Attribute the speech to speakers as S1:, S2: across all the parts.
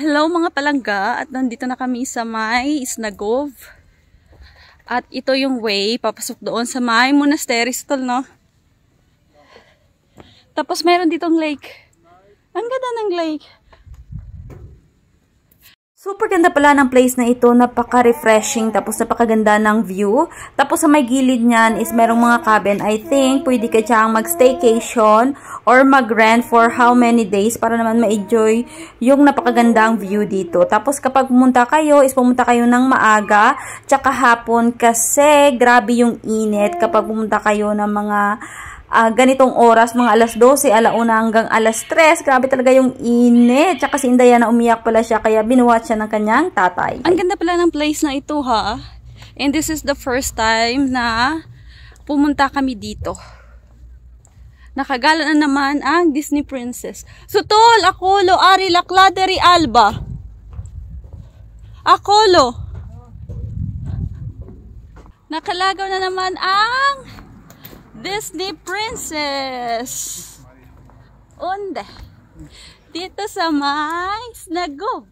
S1: Hello mga palangga, at nandito na kami sa may Isnagov. At ito yung way papasok doon sa may monastery tol, no? Tapos meron ditong lake. Ang ganda ng lake.
S2: Super ganda pala ng place na ito, napaka-refreshing, tapos napakaganda ng view. Tapos sa may gilid niyan is merong mga cabin. I think pwede ka diyang mag-staycation or mag-rent for how many days para naman ma-enjoy yung napakagandang view dito. Tapos kapag pumunta kayo, is pumunta kayo ng maaga, tsaka hapon kasi grabe yung init kapag pumunta kayo ng mga ganitong oras, mga alas 12, alauna hanggang alas 3. Grabe talaga yung init. Tsaka si Inday na umiyak pala siya, kaya binuhat siya ng kanyang tatay.
S1: Ang ganda pala ng place na ito, ha? And this is the first time na pumunta kami dito. Nakagala na naman ang Disney Princess. Sutol, Akolo, Ari, Lakladeri, Alba. Akolo. Nakalagaw na naman ang Disney Princess. Onde? Dito sa may Isnagov.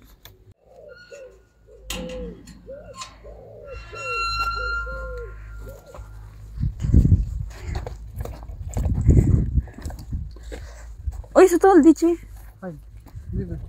S1: Uy, Sutol, DJ.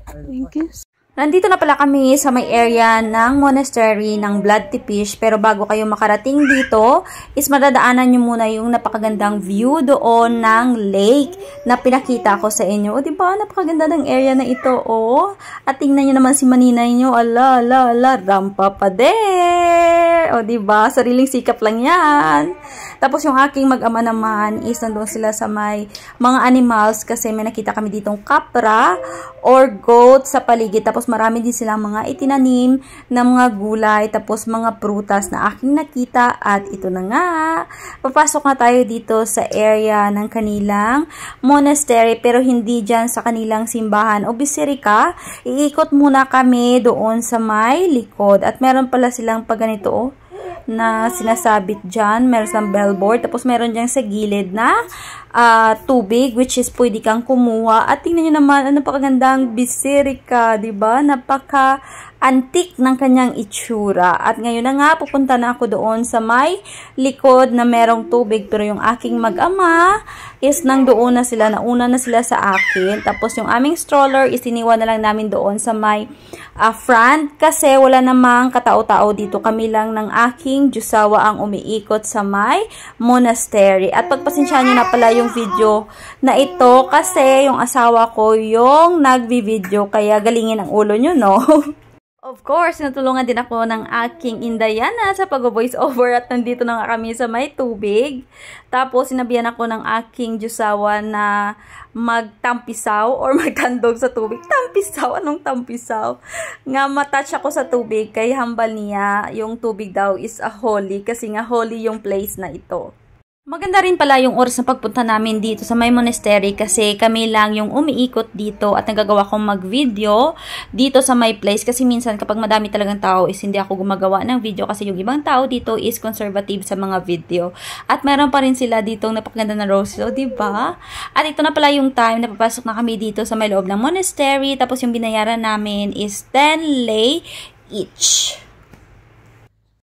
S1: Thank you.
S2: Nandito na pala kami sa may area ng monastery ng Blood Tepish, pero bago kayo makarating dito is madadaanan nyo muna yung napakagandang view doon ng lake na pinakita ko sa inyo. O diba, napakaganda ng area na ito, oh. At tingnan nyo naman si maninay nyo, ala, ala, ala, rampa pa there. O diba, sariling sikap lang yan. Tapos yung aking mag-ama naman is nandun sila sa may mga animals kasi may nakita kami ditong kapra or goat sa paligid. Tapos marami din silang mga itinanim na mga gulay, tapos mga prutas na aking nakita. At ito na nga, papasok na tayo dito sa area ng kanilang monastery, pero hindi dyan sa kanilang simbahan o bisirika. Iikot muna kami doon sa may likod. At meron pala silang pagganito, oh, na sinasabit dyan. Meron silang bellboard. Tapos meron dyan sa gilid na tubig, which is pwede kang kumuha. At tingnan nyo naman, ano napakagandang bisirika, diba? Napaka-antique ng kanyang itsura. At ngayon na nga, pupunta na ako doon sa may likod na merong tubig. Pero yung aking mag-ama is nang doon na sila, nauna na sila sa akin. Tapos yung aming stroller is iniwan na lang namin doon sa may front kasi wala namang katao-tao dito. Kami lang ng aking Diyosawa ang umiikot sa may monastery. At pagpasensyahan nyo na pala yung video na ito kasi yung asawa ko yung nagbi-video, kaya galingin ang ulo nyo, no? Of course, natulungan din ako ng aking Indayana sa pag-voice over at nandito na nga kami sa may tubig. Tapos, sinabihan ako ng aking Diyosawa na magtampisaw or magtandog sa tubig. Tampisaw? Anong tampisaw? Nga matouch ako sa tubig kay hambal niya yung tubig daw is a holy kasi nga holy yung place na ito. Maganda rin pala yung oras na pagpunta namin dito sa may monastery kasi kami lang yung umiikot dito at nagagawa kong mag-video dito sa my place kasi minsan kapag madami talagang tao is hindi ako gumagawa ng video kasi yung ibang tao dito is conservative sa mga video. At meron pa rin sila ditong napakaganda na roses, o diba? At ito na pala yung time na papasok na kami dito sa may loob ng monastery, tapos yung binayaran namin is 10 lei each.